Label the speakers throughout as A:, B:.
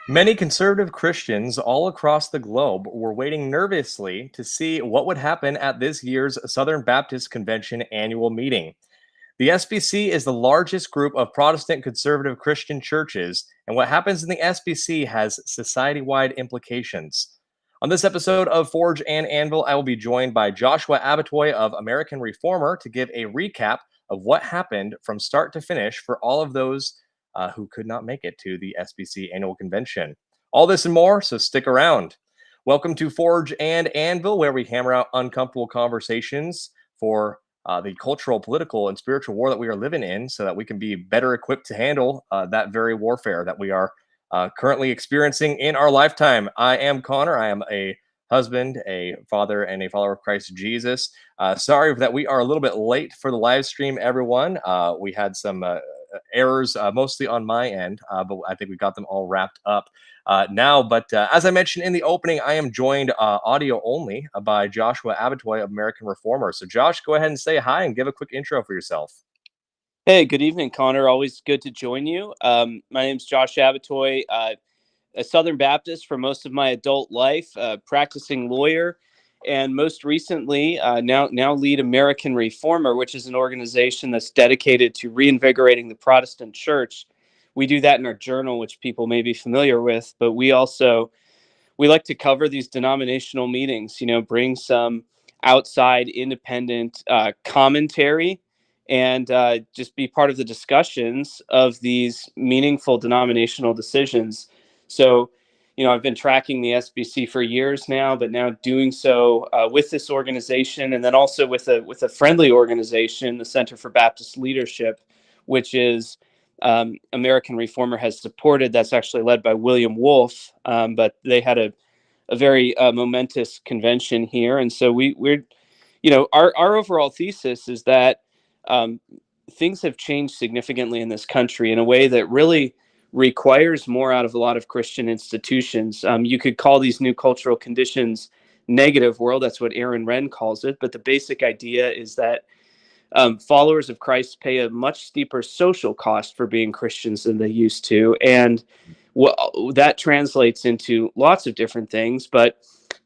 A: Many conservative Christians all across the globe were waiting nervously to see what would happen at this year's Southern Baptist Convention annual meeting. The SBC is the largest group of Protestant conservative Christian churches, and what happens in the SBC has society wide implications. On this episode of Forge and Anvil, I will be joined by Joshua Abbotoy of American Reformer to give a recap of what happened from start to finish for all of those who could not make it to the SBC annual convention. All this and more, so stick around. Welcome to Forge and Anvil, where we hammer out uncomfortable conversations for the cultural, political, and spiritual war that we are living in so that we can be better equipped to handle that very warfare that we are currently experiencing in our lifetime. I am Connor. I am a husband, a father, and a follower of Christ Jesus. Sorry that we are a little bit late for the live stream, everyone. We had some errors, mostly on my end, but I think we got them all wrapped up now. But as I mentioned in the opening, I am joined audio only by Joshua Abbotoy of American Reformer. So Josh, go ahead and say hi and give a quick intro for yourself.
B: Hey, good evening, Connor. Always good to join you. My name's Josh Abbotoy, a Southern Baptist for most of my adult life, practicing lawyer, and most recently now lead American Reformer, which is an organization that's dedicated to reinvigorating the Protestant church. We do that in our journal, which people may be familiar with, but we like to cover these denominational meetings, bring some outside independent commentary and just be part of the discussions of these meaningful denominational decisions. So, I've been tracking the SBC for years now, but now doing so with this organization, and then also with a friendly organization, the Center for Baptist Leadership, which is American Reformer has supported. That's actually led by William Wolfe, but they had a very momentous convention here, and so our overall thesis is that things have changed significantly in this country in a way that really requires more out of a lot of Christian institutions. You could call these new cultural conditions negative world. That's what Aaron Renn calls it. But the basic idea is that followers of Christ pay a much steeper social cost for being Christians than they used to. And that translates into lots of different things. But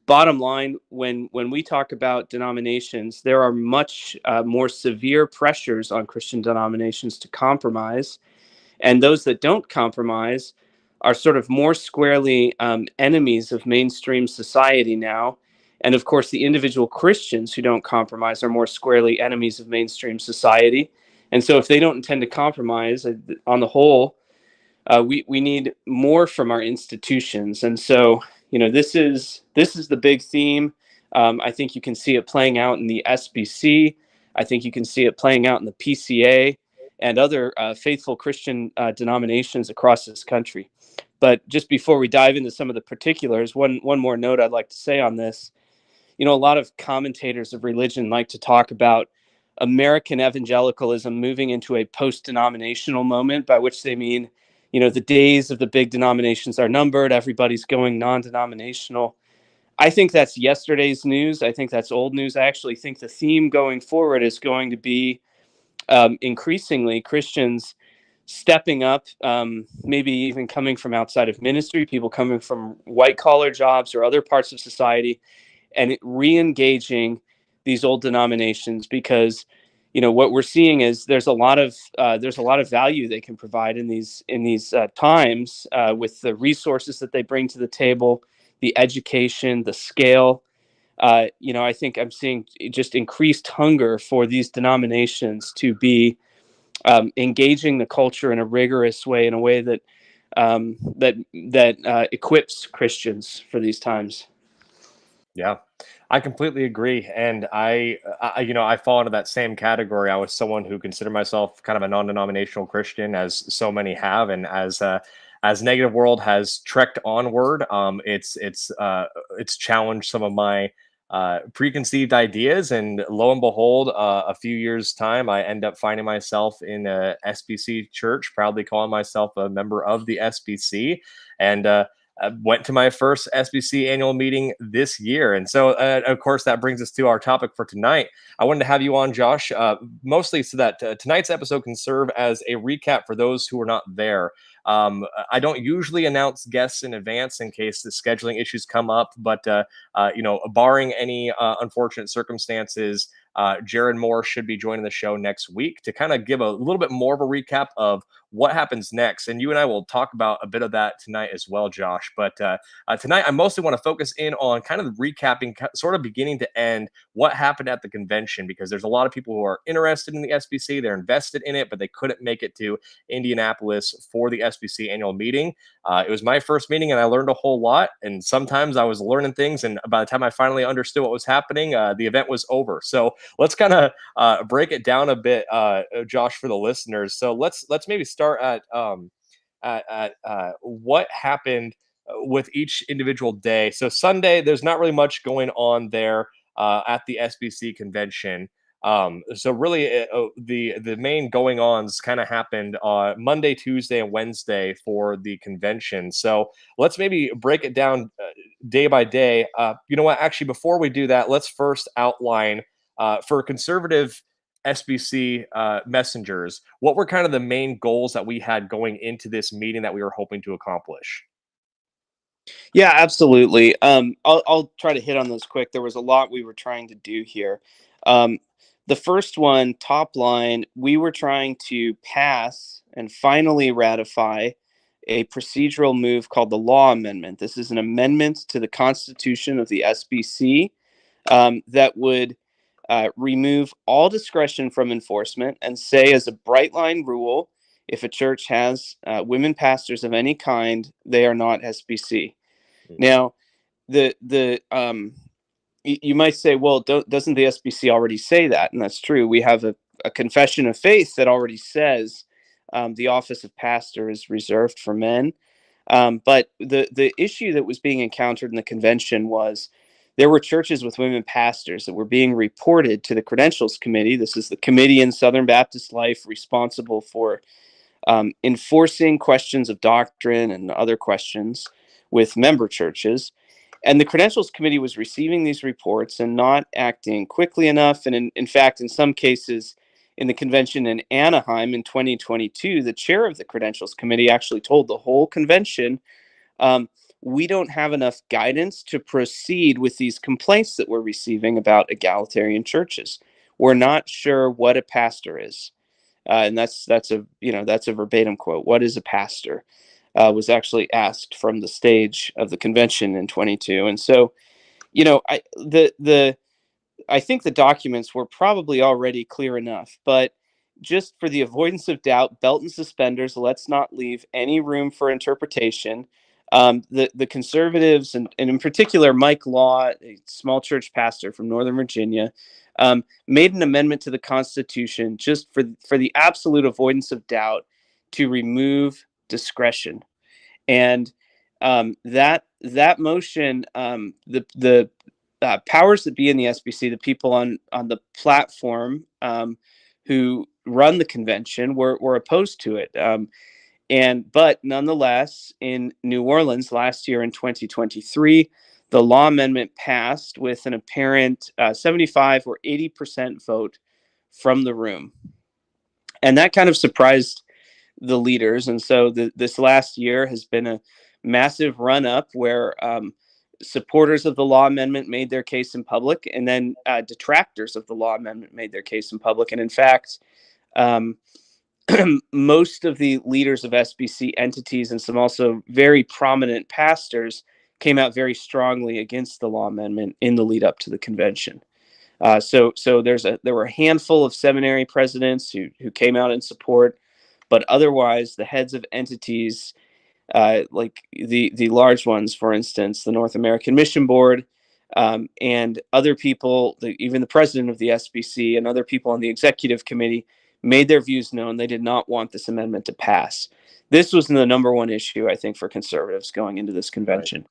B: bottom line, when we talk about denominations, there are much more severe pressures on Christian denominations to compromise. And those that don't compromise are sort of more squarely enemies of mainstream society now. And of course, the individual Christians who don't compromise are more squarely enemies of mainstream society. And so if they don't intend to compromise, on the whole, we need more from our institutions. And so, this is the big theme. I think you can see it playing out in the SBC. I think you can see it playing out in the PCA and other faithful Christian denominations across this country. But just before we dive into some of the particulars, one more note I'd like to say on this. A lot of commentators of religion like to talk about American evangelicalism moving into a post-denominational moment, by which they mean, the days of the big denominations are numbered. Everybody's going non-denominational. I think that's yesterday's news. I think that's old news. I actually think the theme going forward is going to be increasingly Christians stepping up, maybe even coming from outside of ministry, people coming from white-collar jobs or other parts of society, and re-engaging these old denominations, because what we're seeing is there's a lot of value they can provide in these times with the resources that they bring to the table, the education, the scale. I think I'm seeing just increased hunger for these denominations to be engaging the culture in a rigorous way, in a way that equips Christians for these times.
A: Yeah, I completely agree. And I fall into that same category. I was someone who considered myself kind of a non-denominational Christian, as so many have. And as Negative World has trekked onward, it's challenged some of my preconceived ideas. And lo and behold, a few years' time, I end up finding myself in a SBC church, proudly calling myself a member of the SBC. And I went to my first SBC annual meeting this year. And so, of course, that brings us to our topic for tonight. I wanted to have you on, Josh, mostly so that tonight's episode can serve as a recap for those who are not there. I don't usually announce guests in advance in case the scheduling issues come up, but barring any unfortunate circumstances, Jared Moore should be joining the show next week to kind of give a little bit more of a recap of what happens next. And you and I will talk about a bit of that tonight as well, Josh. But tonight, I mostly want to focus in on kind of recapping, sort of beginning to end, what happened at the convention, because there's a lot of people who are interested in the SBC. They're invested in it, but they couldn't make it to Indianapolis for the SBC annual meeting. It was my first meeting, and I learned a whole lot. And sometimes I was learning things, and by the time I finally understood what was happening, the event was over. So let's kind of break it down a bit, Josh, for the listeners. So let's maybe start at what happened with each individual day. So Sunday, there's not really much going on there at the SBC convention. So really, the main going ons kind of happened Monday, Tuesday, and Wednesday for the convention. So let's maybe break it down day by day. You know what? Actually, before we do that, let's first outline for conservative SBC messengers, what were kind of the main goals that we had going into this meeting that we were hoping to accomplish?
B: Yeah, absolutely. I'll try to hit on those quick. There was a lot we were trying to do here. Um, the first one, top line, we were trying to pass and finally ratify a procedural move called the Law Amendment. This is an amendment to the Constitution of the SBC that would remove all discretion from enforcement and say, as a bright line rule, if a church has women pastors of any kind, they are not SBC. Now, you might say, well, doesn't the SBC already say that? And that's true. We have a confession of faith that already says the office of pastor is reserved for men. But the issue that was being encountered in the convention was there were churches with women pastors that were being reported to the Credentials Committee. This is the committee in Southern Baptist life responsible for enforcing questions of doctrine and other questions with member churches. And the Credentials Committee was receiving these reports and not acting quickly enough. And in fact, in some cases, in the convention in Anaheim in 2022, the chair of the Credentials Committee actually told the whole convention, we don't have enough guidance to proceed with these complaints that we're receiving about egalitarian churches. We're not sure what a pastor is. And that's a verbatim quote. What is a pastor? Was actually asked from the stage of the convention in 22. And so, I think the documents were probably already clear enough, but just for the avoidance of doubt, belt and suspenders, let's not leave any room for interpretation. The conservatives, and in particular Mike Law, a small church pastor from Northern Virginia, made an amendment to the Constitution just for the absolute avoidance of doubt to remove discretion. And that motion, the powers that be in the SBC, the people on the platform who run the convention, were opposed to it. But nonetheless, in New Orleans last year in 2023, the law amendment passed with an apparent 75 or 80% vote from the room. And that kind of surprised the leaders. And so this last year has been a massive run up where supporters of the law amendment made their case in public, and then detractors of the law amendment made their case in public. And in fact, most of the leaders of SBC entities and some also very prominent pastors came out very strongly against the law amendment in the lead up to the convention. So there were a handful of seminary presidents who came out in support, but otherwise the heads of entities, like the large ones, for instance, the North American Mission Board, and other people, even the president of the SBC and other people on the executive committee, made their views known. They did not want this amendment to pass. This was the number one issue, I think, for conservatives going into this convention.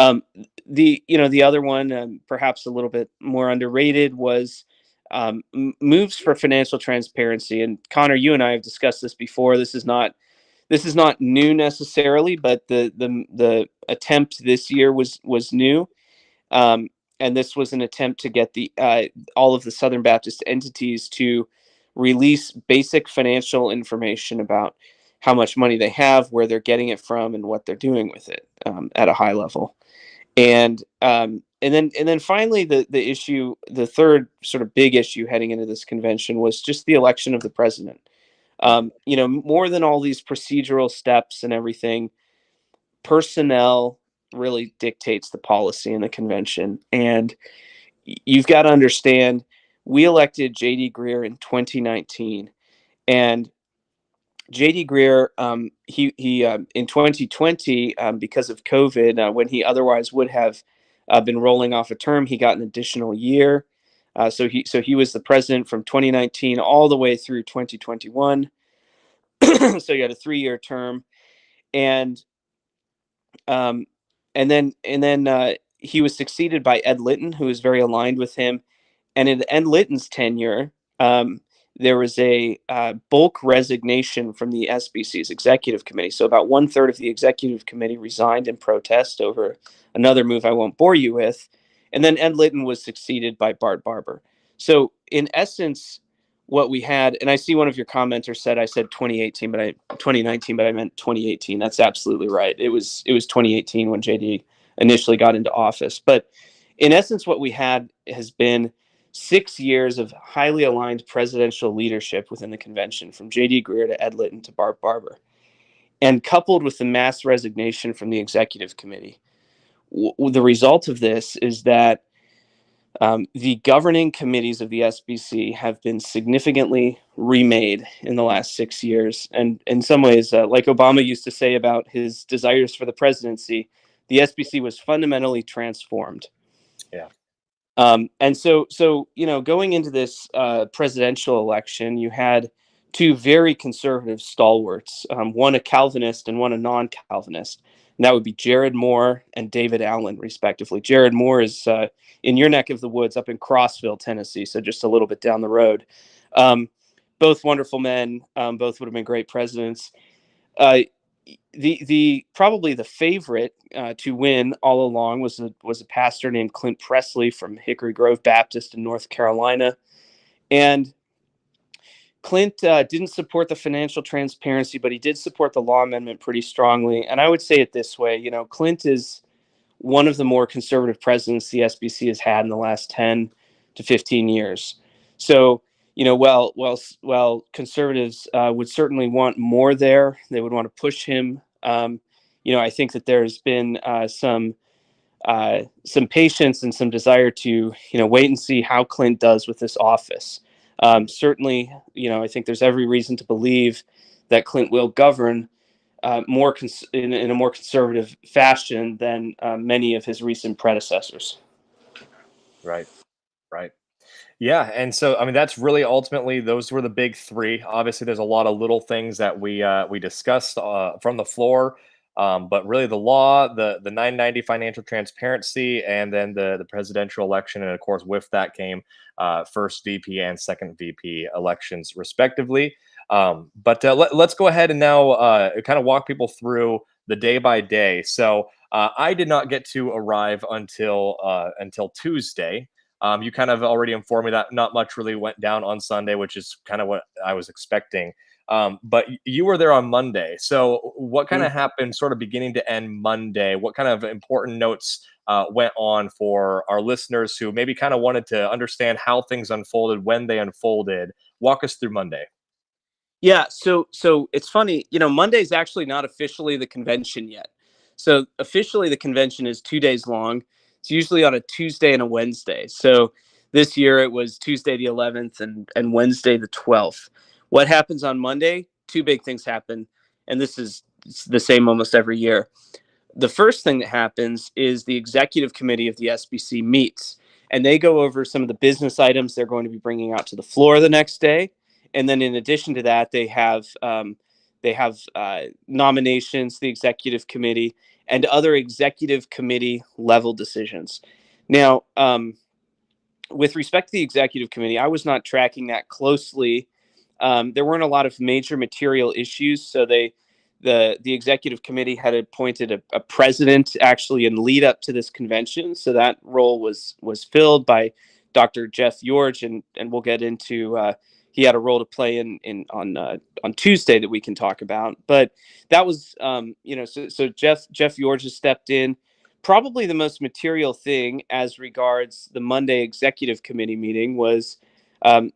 B: Right. The other one, perhaps a little bit more underrated, was moves for financial transparency. And Connor, you and I have discussed this before. This is not new necessarily, but the attempt this year was new. And this was an attempt to get all of the Southern Baptist entities to release basic financial information about how much money they have, where they're getting it from, and what they're doing with it at a high level. And then finally, the issue, the third sort of big issue heading into this convention was just the election of the president. More than all these procedural steps and everything, personnel really dictates the policy in the convention. And you've got to understand, we elected J.D. Greer in 2019, and J.D. Greer, he in 2020, because of COVID, when he otherwise would have been rolling off a term, he got an additional year. So he was the president from 2019 all the way through 2021. So he had a 3-year term, and um, and then he was succeeded by Ed Litton, who was very aligned with him. And in Ed Litton's tenure, there was a bulk resignation from the SBC's executive committee. So about 1/3 of the executive committee resigned in protest over another move I won't bore you with. And then Ed Litton was succeeded by Bart Barber. So in essence, what we had, and I see one of your commenters said I said 2018, 2019, but I meant 2018. That's absolutely right. It was 2018 when JD initially got into office. But in essence, what we had has been 6 years of highly aligned presidential leadership within the convention, from J.D. Greer to Ed Litton to Bart Barber, and coupled with the mass resignation from the executive committee. The result of this is that the governing committees of the SBC have been significantly remade in the last 6 years. And in some ways, like Obama used to say about his desires for the presidency, the SBC was fundamentally transformed.
A: Yeah.
B: And so going into this presidential election, you had two very conservative stalwarts, one a Calvinist and one a non-Calvinist. And that would be Jared Moore and David Allen, respectively. Jared Moore is in your neck of the woods up in Crossville, Tennessee, so just a little bit down the road. Both wonderful men. Both would have been great presidents. The probably the favorite to win all along was a pastor named Clint Presley from Hickory Grove Baptist in North Carolina. And Clint didn't support the financial transparency, but he did support the law amendment pretty strongly. And I would say it this way, Clint is one of the more conservative presidents the SBC has had in the last 10 to 15 years. So, while conservatives would certainly want more there, they would want to push him. I think that there's been some patience and some desire to, wait and see how Clint does with this office. Certainly, I think there's every reason to believe that Clint will govern in a more conservative fashion than many of his recent predecessors.
A: Right. Yeah, and so I mean that's really ultimately those were the big three. Obviously, there's a lot of little things that we discussed from the floor, but really the law, the 990 financial transparency, and then the presidential election, and of course with that came first VP and second VP elections respectively. But let's go ahead and now kind of walk people through the day by day. So I did not get to arrive until Tuesday. You kind of already informed me that not much really went down on Sunday, which is kind of what I was expecting. But you were there on Monday. So what kind of happened sort of beginning to end Monday? What kind of important notes went on for our listeners who maybe kind of wanted to understand how things unfolded when they unfolded? Walk us through Monday.
B: Yeah, so it's funny, Monday's actually not officially the convention yet. So officially the convention is 2 days long. It's usually on a Tuesday and a Wednesday. So this year it was Tuesday the 11th and Wednesday the 12th. What happens on Monday? Two big things happen, and it's the same almost every year. The first thing that happens is the executive committee of the SBC meets, and they go over some of the business items they're going to be bringing out to the floor the next day. And then in addition to that, they have nominations, the executive committee, and other executive committee level decisions. Now, with respect to the executive committee, I was not tracking that closely. There weren't a lot of major material issues, so the executive committee had appointed a president actually in lead up to this convention. So that role was filled by Dr. Jeff George, and we'll get into he had a role to play on Tuesday that we can talk about. But that was, so Jeff George has stepped in. Probably the most material thing as regards the Monday executive committee meeting was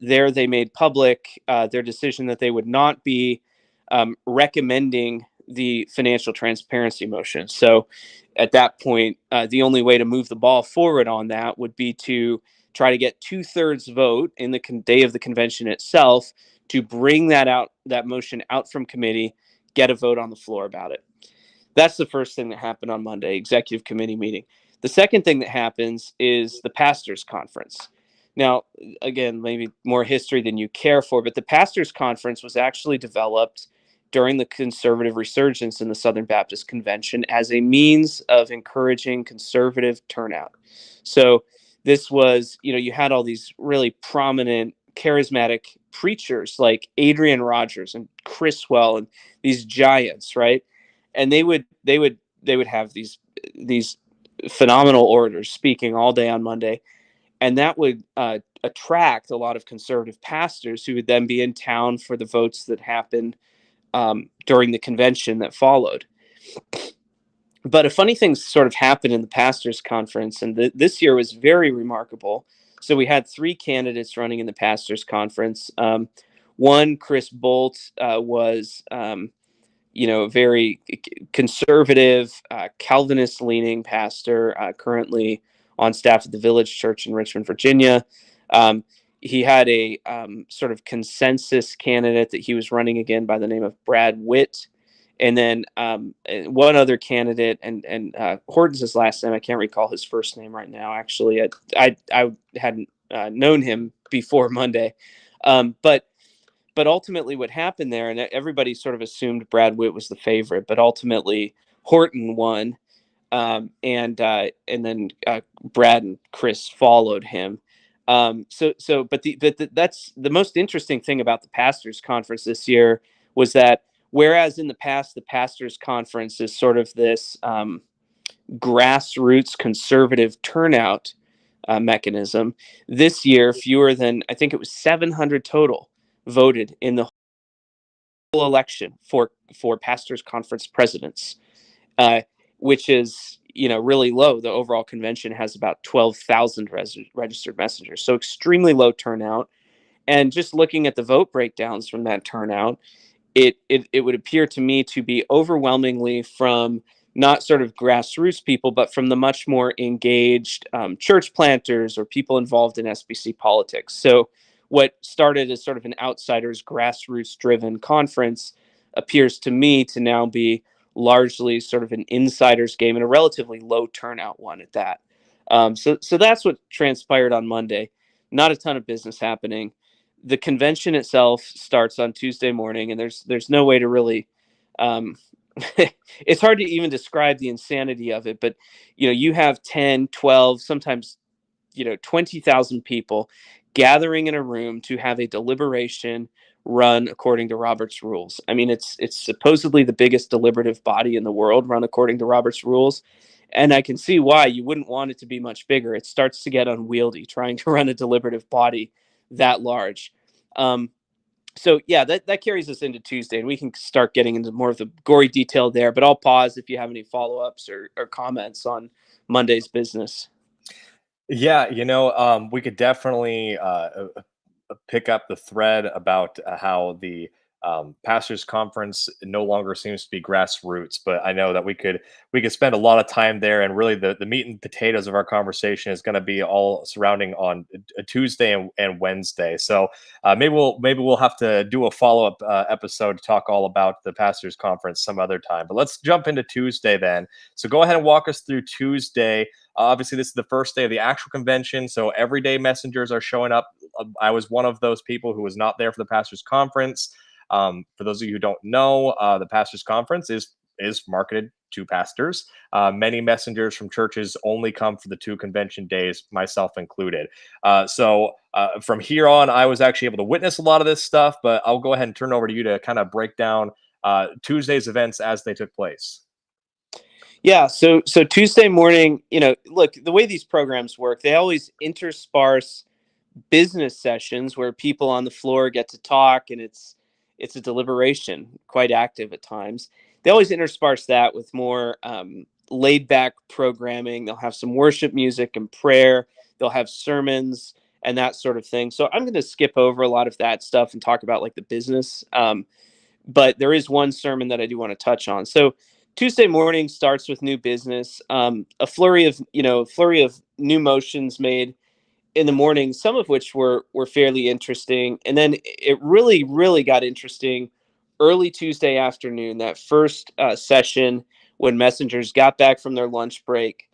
B: there they made public their decision that they would not be recommending the financial transparency motion. So at that point, the only way to move the ball forward on that would be to try to get 2/3 vote in the day of the convention itself to bring that motion out from committee, get a vote on the floor about it. That's the first thing that happened on Monday, executive committee meeting. The second thing that happens is the pastors' conference. Now, again, maybe more history than you care for, but the pastors' conference was actually developed during the conservative resurgence in the Southern Baptist Convention as a means of encouraging conservative turnout. So this was, you had all these really prominent, charismatic preachers like Adrian Rogers and Chris Well and these giants, right? And they would have these phenomenal orators speaking all day on Monday, and that would attract a lot of conservative pastors who would then be in town for the votes that happened during the convention that followed. But a funny thing sort of happened in the pastors' conference, and this year was very remarkable. So we had 3 candidates running in the pastors' conference. One, Chris Bolt, was very conservative, Calvinist-leaning pastor, currently on staff at the Village Church in Richmond, Virginia. He had a sort of consensus candidate that he was running again by the name of Brad Witt. And then one other candidate, and Horton's his last name. I can't recall his first name right now. Actually, I hadn't known him before Monday, but ultimately, what happened there, and everybody sort of assumed Brad Witt was the favorite, but ultimately Horton won, and then Brad and Chris followed him. But that's the most interesting thing about the pastors' conference this year was that. Whereas in the past, the pastors' conference is sort of this grassroots conservative turnout mechanism. This year, fewer than, I think it was 700 total voted in the whole election for pastors' conference presidents, which is really low. The overall convention has about 12,000 registered messengers, so extremely low turnout. And just looking at the vote breakdowns from that turnout, it would appear to me to be overwhelmingly from not sort of grassroots people, but from the much more engaged church planters or people involved in SBC politics. So what started as sort of an outsiders, grassroots-driven conference appears to me to now be largely sort of an insiders game and a relatively low turnout one at that. So that's what transpired on Monday. Not a ton of business happening. The convention itself starts on Tuesday morning, and there's no way to really it's hard to even describe the insanity of it, but you have 10, 12, sometimes 20,000 people gathering in a room to have a deliberation run according to Robert's rules. I mean, it's supposedly the biggest deliberative body in the world run according to Robert's rules, and I can see why you wouldn't want it to be much bigger. It starts to get unwieldy trying to run a deliberative body that large. So yeah, that carries us into Tuesday, and we can start getting into more of the gory detail there, but I'll pause if you have any follow-ups or comments on Monday's business.
A: Yeah, we could definitely pick up the thread about how the pastors conference no longer seems to be grassroots, but I know that we could spend a lot of time there, and really the meat and potatoes of our conversation is going to be all surrounding on a Tuesday and Wednesday. So maybe we'll have to do a follow-up episode to talk all about the pastors conference some other time. But let's jump into Tuesday then. So go ahead and walk us through Tuesday. Obviously, this is the first day of the actual convention, so everyday messengers are showing up. I was one of those people who was not there for the pastors conference. For those of you who don't know, the pastors conference is marketed to pastors. Many messengers from churches only come for the 2 convention days, myself included. So from here on, I was actually able to witness a lot of this stuff, but I'll go ahead and turn over to you to kind of break down Tuesday's events as they took place.
B: Yeah, so Tuesday morning, look, the way these programs work, they always intersperse business sessions where people on the floor get to talk, and it's a deliberation, quite active at times. They always intersperse that with more laid back programming. They'll have some worship music and prayer. They'll have sermons and that sort of thing. So I'm going to skip over a lot of that stuff and talk about like the business. But there is one sermon that I do want to touch on. So Tuesday morning starts with new business, a flurry of new motions made in the morning, some of which were fairly interesting, and then it really got interesting early Tuesday afternoon. That first session, when messengers got back from their lunch break,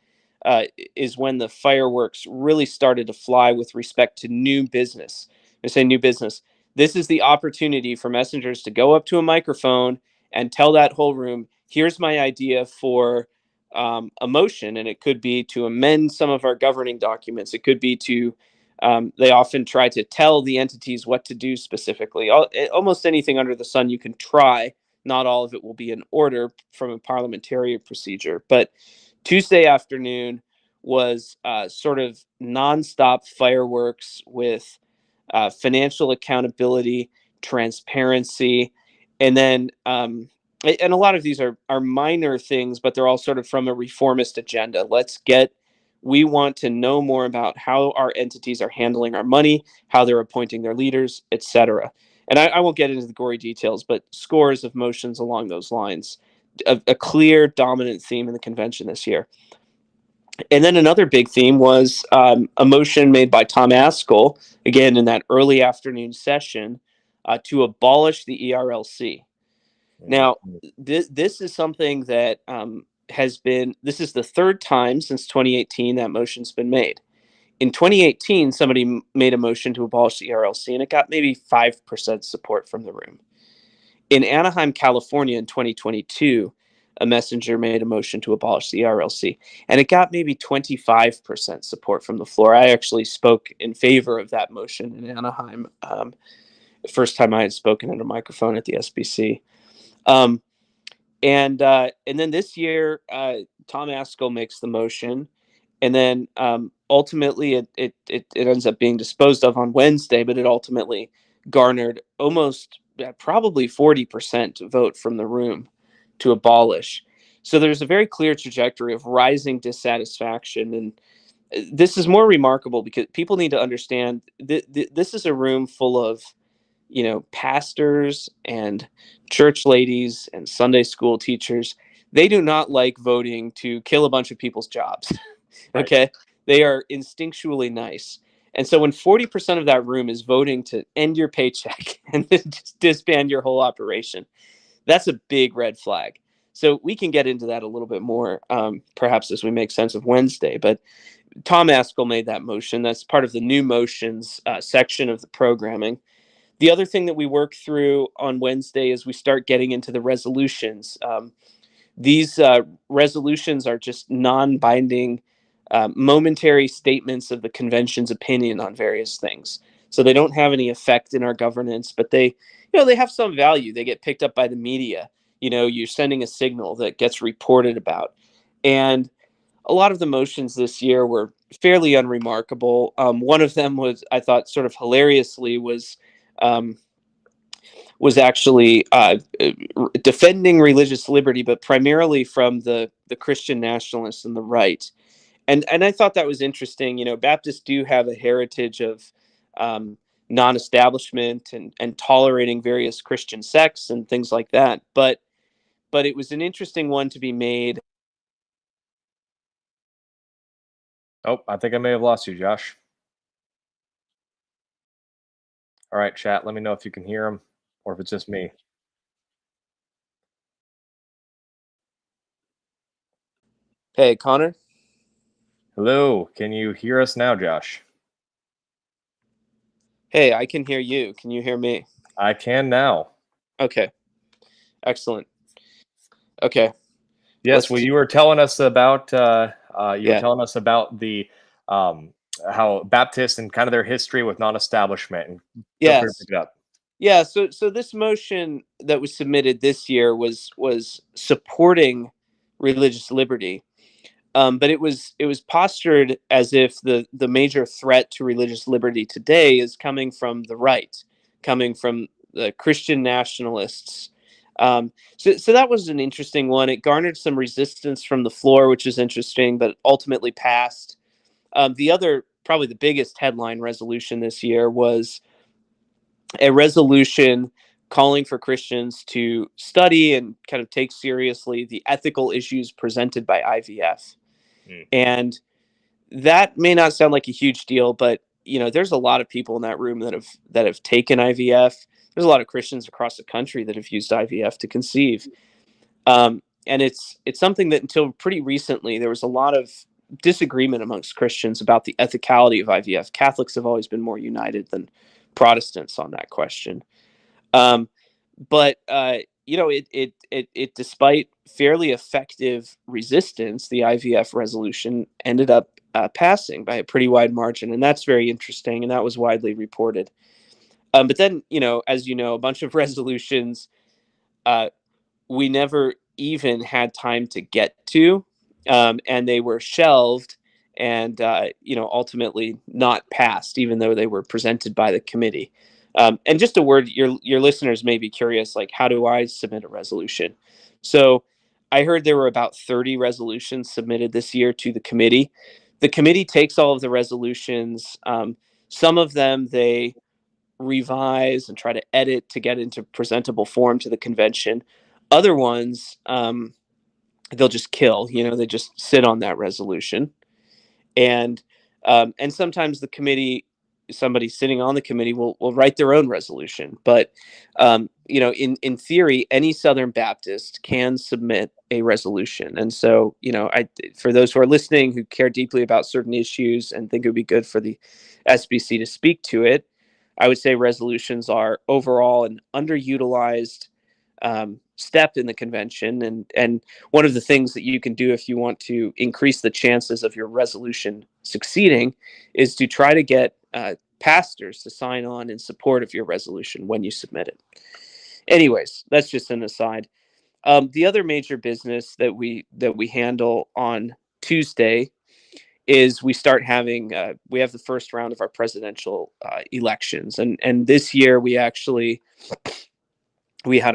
B: is when the fireworks really started to fly with respect to new business. I say new business. This is the opportunity for messengers to go up to a microphone and tell that whole room, here's my idea for a motion. And it could be to amend some of our governing documents. It could be to, they often try to tell the entities what to do specifically. Almost anything under the sun you can try. Not all of it will be in order from a parliamentary procedure. But Tuesday afternoon was sort of nonstop fireworks with financial accountability, transparency, and then and a lot of these are minor things, but they're all sort of from a reformist agenda. We want to know more about how our entities are handling our money, how they're appointing their leaders, etc. And I won't get into the gory details, but scores of motions along those lines. A clear dominant theme in the convention this year. And then another big theme was a motion made by Tom Askell, again in that early afternoon session, to abolish the ERLC. Now, this is something that this is the third time since 2018 that motion's been made. In 2018, somebody made a motion to abolish the ERLC, and it got maybe 5% support from the room. In Anaheim, California in 2022, a messenger made a motion to abolish the ERLC, and it got maybe 25% support from the floor. I actually spoke in favor of that motion in Anaheim, the first time I had spoken at a microphone at the SBC. And then this year, Tom Askell makes the motion, and then ultimately it ends up being disposed of on Wednesday, but it ultimately garnered almost probably 40% vote from the room to abolish. So there's a very clear trajectory of rising dissatisfaction, and this is more remarkable because people need to understand this is a room full of pastors and church ladies and Sunday school teachers. They do not like voting to kill a bunch of people's jobs. Okay. Right. They are instinctually nice. And so when 40% of that room is voting to end your paycheck and just disband your whole operation, that's a big red flag. So we can get into that a little bit more, perhaps as we make sense of Wednesday. But Tom Askell made that motion. That's part of the new motions section of the programming. The other thing that we work through on Wednesday is we start getting into the resolutions. These resolutions are just non-binding, momentary statements of the convention's opinion on various things. So they don't have any effect in our governance, but they have some value. They get picked up by the media. You're sending a signal that gets reported about. And a lot of the motions this year were fairly unremarkable. One of them was, I thought, sort of hilariously, was actually defending religious liberty, but primarily from the Christian nationalists and the right. And I thought that was interesting. Baptists do have a heritage of non-establishment and tolerating various Christian sects and things like that. But it was an interesting one to be made.
A: Oh, I think I may have lost you, Josh. All right, chat, let me know if you can hear him or if it's just me.
B: Hey, Connor?
A: Hello, can you hear us now, Josh?
B: Hey, I can hear you. Can you hear me?
A: I can now.
B: Okay. Excellent. Okay.
A: Yes, well, you were telling us about were telling us about the how Baptists and kind of their history with non-establishment. And feel free to pick it up.
B: Yeah. So this motion that was submitted this year was supporting religious liberty. But it was postured as if the major threat to religious liberty today is coming from the right, coming from the Christian nationalists. So that was an interesting one. It garnered some resistance from the floor, which is interesting, but ultimately passed. The other, probably the biggest headline resolution this year was a resolution calling for Christians to study and kind of take seriously the ethical issues presented by IVF.
A: Mm.
B: And that may not sound like a huge deal, but there's a lot of people in that room that have taken IVF. There's a lot of Christians across the country that have used IVF to conceive. And it's something that until pretty recently, there was a lot of disagreement amongst Christians about the ethicality of IVF. Catholics have always been more united than Protestants on that question. But it despite fairly effective resistance, the IVF resolution ended up passing by a pretty wide margin, and that's very interesting, and that was widely reported. But then, as you know, a bunch of resolutions we never even had time to get to, and they were shelved and ultimately not passed, even though they were presented by the committee. And just a word, your listeners may be curious, like, how do I submit a resolution? So I heard there were about 30 resolutions submitted this year to the committee. The committee takes all of the resolutions. Some of them they revise and try to edit to get into presentable form to the convention. Other ones, they'll just kill. They just sit on that resolution, and sometimes the committee, somebody sitting on the committee, will write their own resolution. But in theory, any Southern Baptist can submit a resolution. And so, for those who are listening who care deeply about certain issues and think it would be good for the SBC to speak to it, I would say resolutions are overall an underutilized step in the convention. And one of the things that you can do if you want to increase the chances of your resolution succeeding is to try to get pastors to sign on in support of your resolution when you submit it. Anyways, that's just an aside. The other major business that we handle on Tuesday is we have the first round of our presidential elections, and this year we had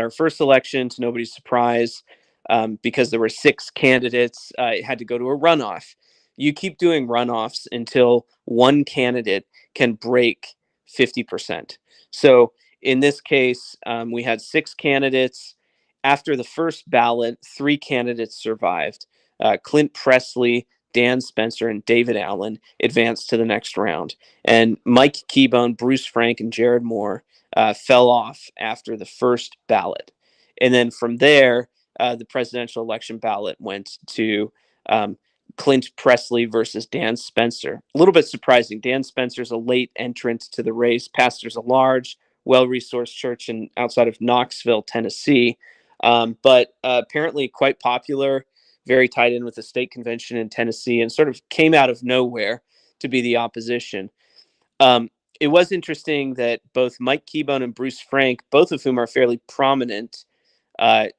B: our first election to nobody's surprise. Because there were 6 candidates, it had to go to a runoff. You keep doing runoffs until one candidate can break 50%. So in this case, we had 6 candidates. After the first ballot, 3 candidates survived. Clint Presley, Dan Spencer, and David Allen advanced to the next round. And Mike Keybone, Bruce Frank, and Jared Moore fell off after the first ballot. And then from there, the presidential election ballot went to Clint Presley versus Dan Spencer. A little bit surprising. Dan Spencer's a late entrant to the race, pastors a large, well-resourced church outside of Knoxville, Tennessee, but apparently quite popular, very tied in with the state convention in Tennessee, and sort of came out of nowhere to be the opposition. It was interesting that both Mike Keybone and Bruce Frank, both of whom are fairly prominent,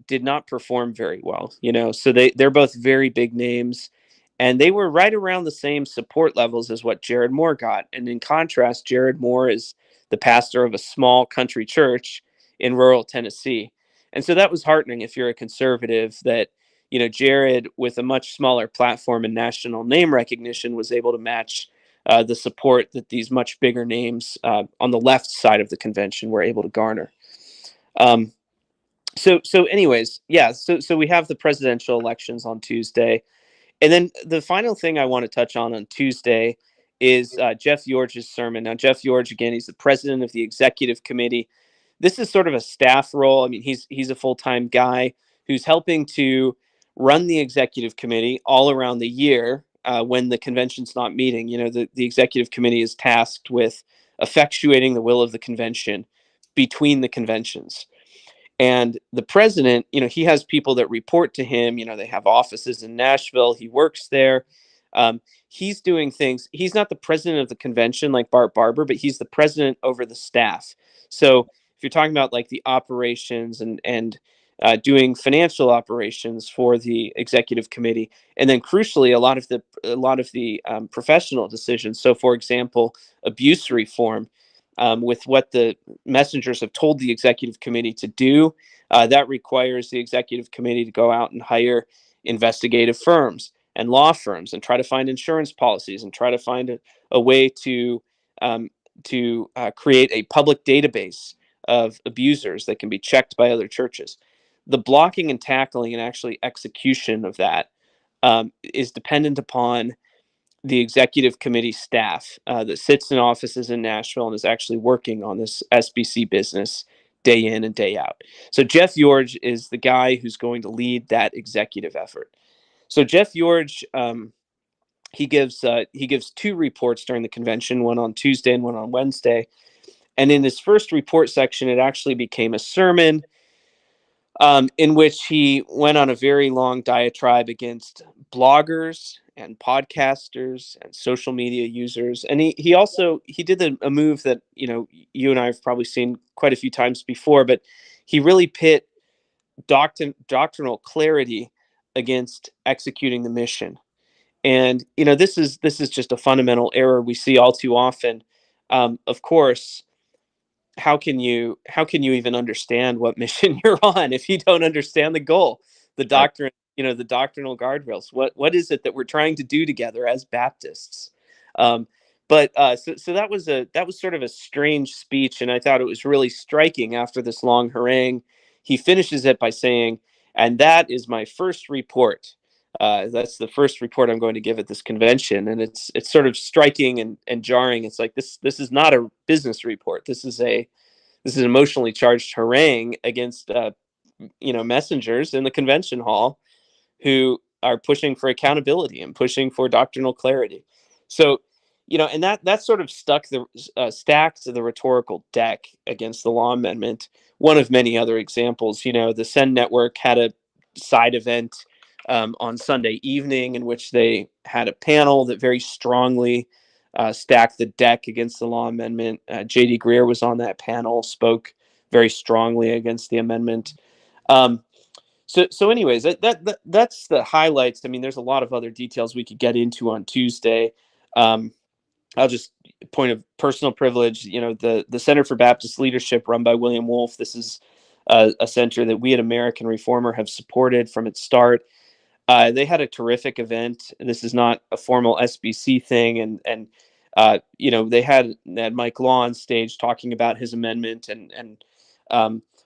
B: did not perform very well. So they're both very big names, and they were right around the same support levels as what Jared Moore got. And in contrast, Jared Moore is the pastor of a small country church in rural Tennessee. And so that was heartening if you're a conservative, that Jared, with a much smaller platform and national name recognition, was able to match the support that these much bigger names on the left side of the convention were able to garner. So anyways, yeah, so we have the presidential elections on Tuesday. And then the final thing I want to touch on Tuesday is Jeff George's sermon. Now, Jeff George, again, he's the president of the executive committee. This is sort of a staff role. I mean, he's a full-time guy who's helping to run the executive committee all around the year when the convention's not meeting. The executive committee is tasked with effectuating the will of the convention between the conventions. And the president, he has people that report to him. They have offices in Nashville. He works there. He's doing things. He's not the president of the convention like Bart Barber, but he's the president over the staff. So if you're talking about like the operations and doing financial operations for the executive committee, and then crucially, a lot of the professional decisions. So, for example, abuse reform, with what the messengers have told the executive committee to do, that requires the executive committee to go out and hire investigative firms and law firms and try to find insurance policies and try to find a way um, to create a public database of abusers that can be checked by other churches. The blocking and tackling and actually execution of that is dependent upon the executive committee staff that sits in offices in Nashville and is actually working on this SBC business day in and day out. So Jeff George is the guy who's going to lead that executive effort. So Jeff George, he gives two reports during the convention, one on Tuesday and one on Wednesday. And in his first report section, it actually became a sermon, in which he went on a very long diatribe against bloggers and podcasters and social media users. And he did a move that you and I have probably seen quite a few times before, but he really pit doctrinal clarity against executing the mission. And this is just a fundamental error we see all too often. Of course, how can you even understand what mission you're on if you don't understand the goal, the
A: Right.
B: doctrine, the doctrinal guardrails? What is it that we're trying to do together as Baptists? Um, but that was sort of a strange speech, and I thought it was really striking. After this long harangue, he finishes it by saying, "And that is my first report." That's the first report I'm going to give at this convention, and it's sort of striking and jarring. It's like this is not a business report. This is an emotionally charged harangue against messengers in the convention hall who are pushing for accountability and pushing for doctrinal clarity. So, and that sort of stacked the rhetorical deck against the law amendment. One of many other examples. The Send Network had a side event on Sunday evening in which they had a panel that very strongly stacked the deck against the law amendment. J.D. Greer was on that panel, spoke very strongly against the amendment. Anyways, that's the highlights. I mean, there's a lot of other details we could get into on Tuesday. I'll just point of personal privilege. The Center for Baptist Leadership, run by William Wolf. This is a center that we at American Reformer have supported from its start. They had a terrific event. This is not a formal SBC thing, and they had Mike Law on stage talking about his amendment, and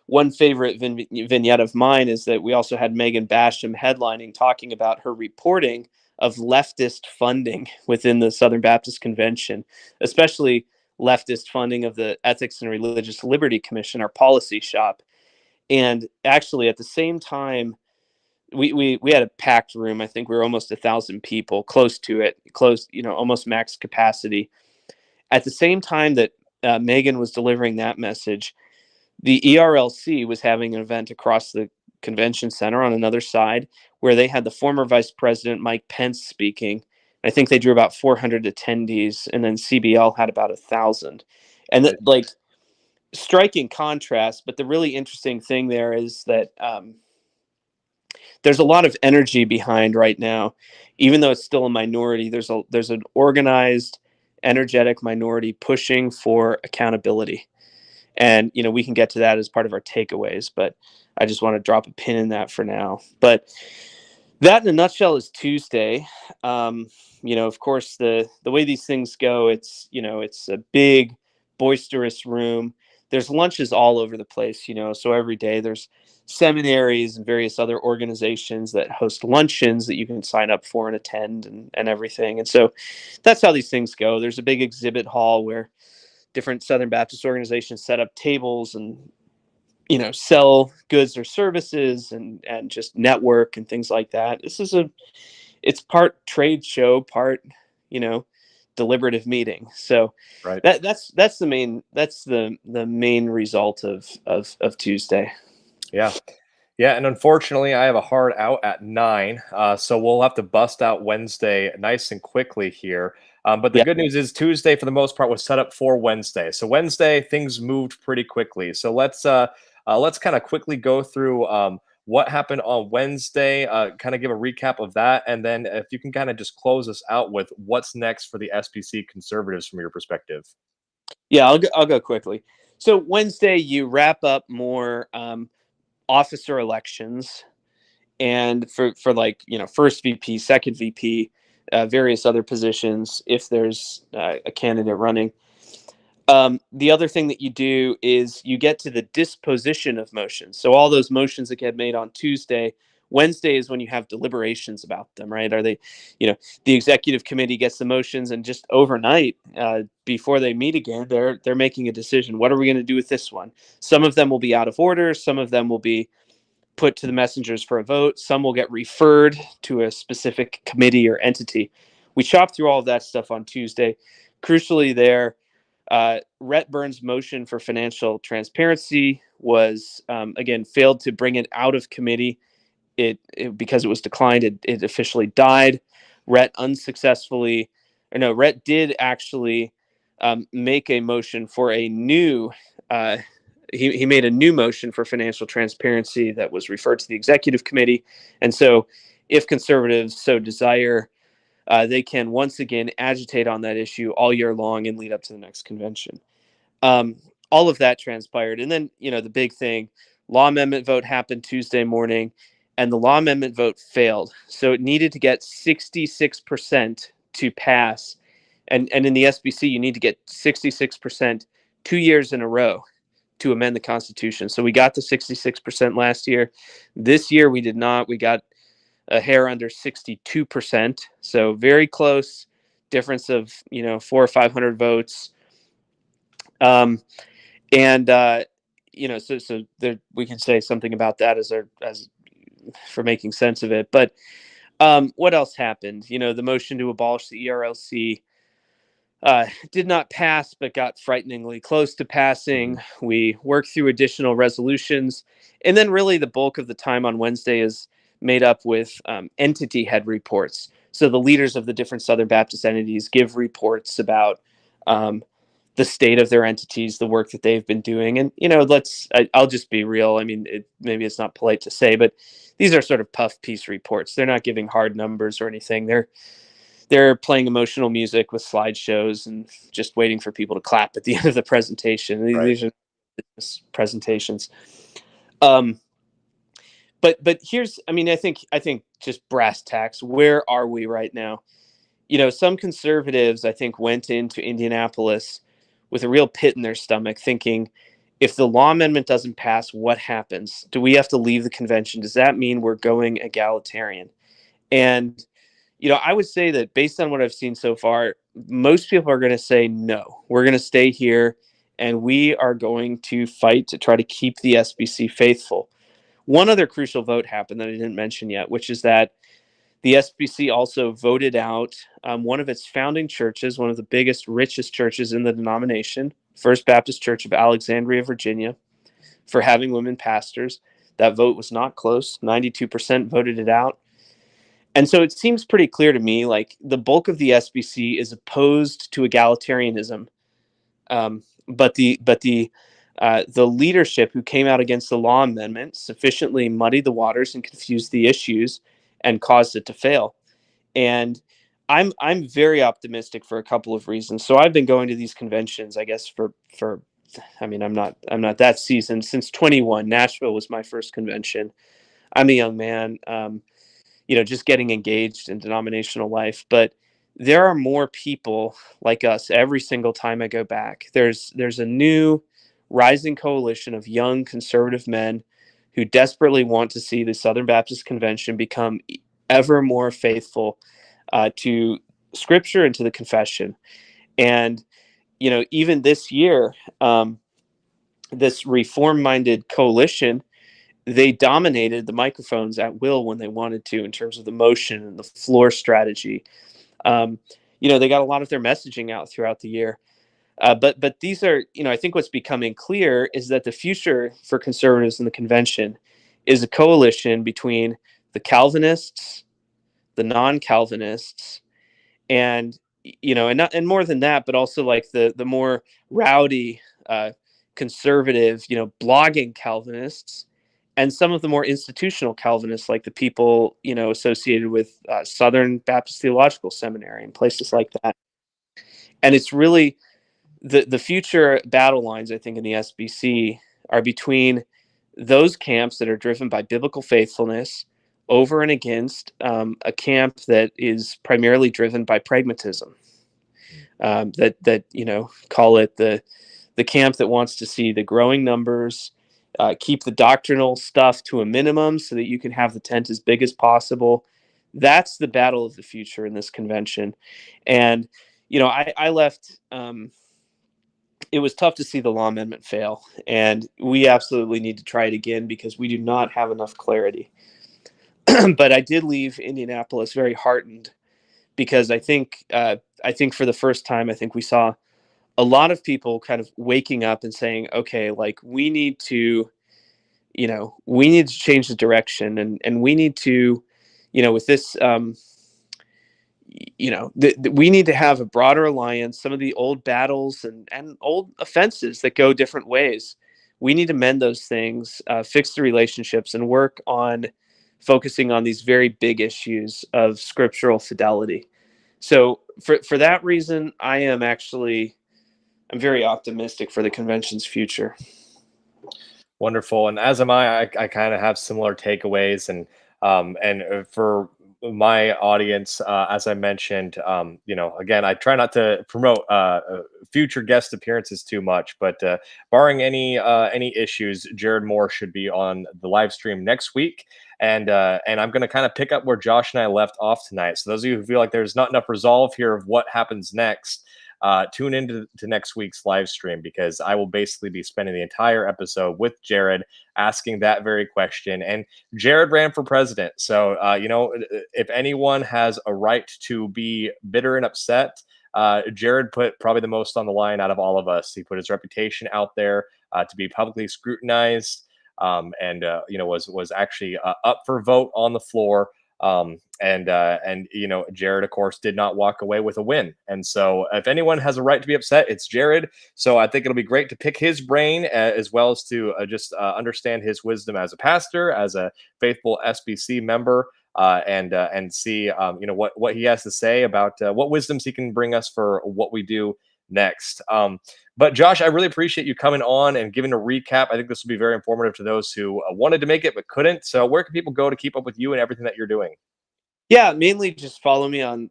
B: one favorite vignette of mine is that we also had Megan Basham headlining, talking about her reporting of leftist funding within the Southern Baptist Convention, especially leftist funding of the Ethics and Religious Liberty Commission, our policy shop. And actually, at the same time, we had a packed room. I think we were almost 1,000 people, close to it, almost max capacity. At the same time that Megan was delivering that message, the ERLC was having an event across the convention center on another side, where they had the former Vice President Mike Pence speaking. I think they drew about 400 attendees, and then CBL had about 1,000. And striking contrast. But the really interesting thing there is that there's a lot of energy behind right now, even though it's still a minority. There's an organized, energetic minority pushing for accountability. And, we can get to that as part of our takeaways, but I just want to drop a pin in that for now. But that in a nutshell is Tuesday. Of course, the way these things go, it's a big, boisterous room. There's lunches all over the place, so every day there's seminaries and various other organizations that host luncheons that you can sign up for and attend and everything. And so that's how these things go. There's a big exhibit hall where different Southern Baptist organizations set up tables and sell goods or services and just network and things like that. It's part trade show, part deliberative meeting. So
A: Right.
B: that's the main result of Tuesday.
A: Yeah, and unfortunately, I have a hard out at 9, so we'll have to bust out Wednesday nice and quickly here. But the
B: Yeah.
A: good news is Tuesday, for the most part, was set up for Wednesday. So Wednesday, things moved pretty quickly. So let's Let's kind of quickly go through what happened on Wednesday, kind of give a recap of that, and then if you can kind of just close us out with what's next for the SBC conservatives from your perspective.
B: Yeah, I'll go quickly. So Wednesday, you wrap up more officer elections, and for like first VP, second VP, various other positions if there's a candidate running. The other thing that you do is you get to the disposition of motions. So all those motions that get made on Tuesday, Wednesday is when you have deliberations about them, right? Are they, the executive committee gets the motions, and just overnight, before they meet again, they're making a decision. What are we going to do with this one? Some of them will be out of order. Some of them will be put to the messengers for a vote. Some will get referred to a specific committee or entity. We chopped through all of that stuff on Tuesday. Crucially, there, Rhett Burns' motion for financial transparency was, again, failed to bring it out of committee. Because it was declined, it officially died. Rhett did actually make a motion for a new. He made a new motion for financial transparency that was referred to the executive committee, and so, if conservatives so desire, they can once again agitate on that issue all year long and lead up to the next convention. Um, all of that transpired. And then, the big thing, law amendment vote happened Tuesday morning, and the law amendment vote failed. So it needed to get 66% to pass. And in the SBC, you need to get 66% 2 years in a row to amend the Constitution. So we got the 66% last year. This year, we did not. We got a hair under 62%. So very close difference of, 400 or 500 votes. So there, we can say something about that as for making sense of it. But what else happened? The motion to abolish the ERLC did not pass, but got frighteningly close to passing. We worked through additional resolutions, and then really the bulk of the time on Wednesday is made up with entity head reports. So the leaders of the different Southern Baptist entities give reports about the state of their entities, the work that they've been doing. And, I'll just be real. I mean, maybe it's not polite to say, but these are sort of puff piece reports. They're not giving hard numbers or anything. They're playing emotional music with slideshows and just waiting for people to clap at the end of the presentation.
A: Right.
B: These are presentations. But here's, I think just brass tacks. Where are we right now? Some conservatives, I think, went into Indianapolis with a real pit in their stomach, thinking, if the law amendment doesn't pass, what happens? Do we have to leave the convention? Does that mean we're going egalitarian? And, I would say that based on what I've seen so far, most people are going to say, no, we're going to stay here, and we are going to fight to try to keep the SBC faithful. One other crucial vote happened that I didn't mention yet, which is that the SBC also voted out one of its founding churches, one of the biggest, richest churches in the denomination, First Baptist Church of Alexandria, Virginia, for having women pastors. That vote was not close. 92% voted it out. And so it seems pretty clear to me, like, the bulk of the SBC is opposed to egalitarianism. But the leadership who came out against the law amendment sufficiently muddied the waters and confused the issues and caused it to fail. And I'm very optimistic for a couple of reasons. So I've been going to these conventions, I guess, I'm not that seasoned. Since 21, Nashville was my first convention. I'm a young man, just getting engaged in denominational life. But there are more people like us every single time I go back. There's a new rising coalition of young conservative men who desperately want to see the Southern Baptist Convention become ever more faithful to Scripture and to the confession. And, even this year, this reform-minded coalition, they dominated the microphones at will when they wanted to in terms of the motion and the floor strategy. They got a lot of their messaging out throughout the year. But these are, I think what's becoming clear is that the future for conservatives in the convention is a coalition between the Calvinists, the non-Calvinists, and and more than that, but also like the more rowdy conservative, blogging Calvinists, and some of the more institutional Calvinists, like the people, associated with Southern Baptist Theological Seminary and places like that. And it's really the future battle lines, I think, in the SBC are between those camps that are driven by biblical faithfulness over and against a camp that is primarily driven by pragmatism. Call it the camp that wants to see the growing numbers, keep the doctrinal stuff to a minimum so that you can have the tent as big as possible. That's the battle of the future in this convention. And, I left. It was tough to see the law amendment fail, and we absolutely need to try it again because we do not have enough clarity. But I did leave Indianapolis very heartened because I think for the first time, I think we saw a lot of people kind of waking up and saying, okay, like we need to change the direction, and we need to, with this, we need to have a broader alliance. Some of the old battles and old offenses that go different ways, we need to mend those things, fix the relationships, and work on focusing on these very big issues of scriptural fidelity. So for that reason, I'm very optimistic for the convention's future.
A: Wonderful. And as am I kind of have similar takeaways, and for my audience, as I mentioned, again, I try not to promote future guest appearances too much, but barring any issues, Jared Moore should be on the live stream next week. And I'm going to kind of pick up where Josh and I left off tonight. So those of you who feel like there's not enough resolve here of what happens next, tune into next week's live stream, because I will basically be spending the entire episode with Jared asking that very question. And Jared ran for president. So, if anyone has a right to be bitter and upset, Jared put probably the most on the line out of all of us. He put his reputation out there to be publicly scrutinized, and was actually up for vote on the floor. Jared, of course, did not walk away with a win. And so if anyone has a right to be upset, it's Jared. So I think it'll be great to pick his brain, as well as to just understand his wisdom as a pastor, as a faithful SBC member, and see what he has to say about what wisdoms he can bring us for what we do next. But Josh, I really appreciate you coming on and giving a recap. I think this will be very informative to those who wanted to make it but couldn't. So where can people go to keep up with you and everything that you're doing?
B: Yeah, mainly just follow me on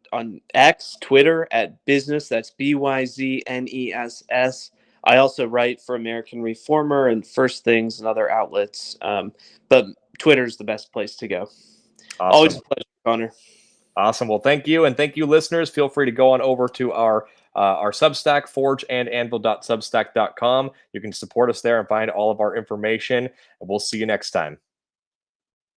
B: X, Twitter at business. That's BYZNESS. I also write for American Reformer and First Things and other outlets. But Twitter is the best place to go.
A: Awesome.
B: Always a pleasure, Connor.
A: Awesome. Well, thank you. And thank you, listeners. Feel free to go on over to our Substack, forgeandanvil.substack.com. You can support us there and find all of our information. And we'll see you next time.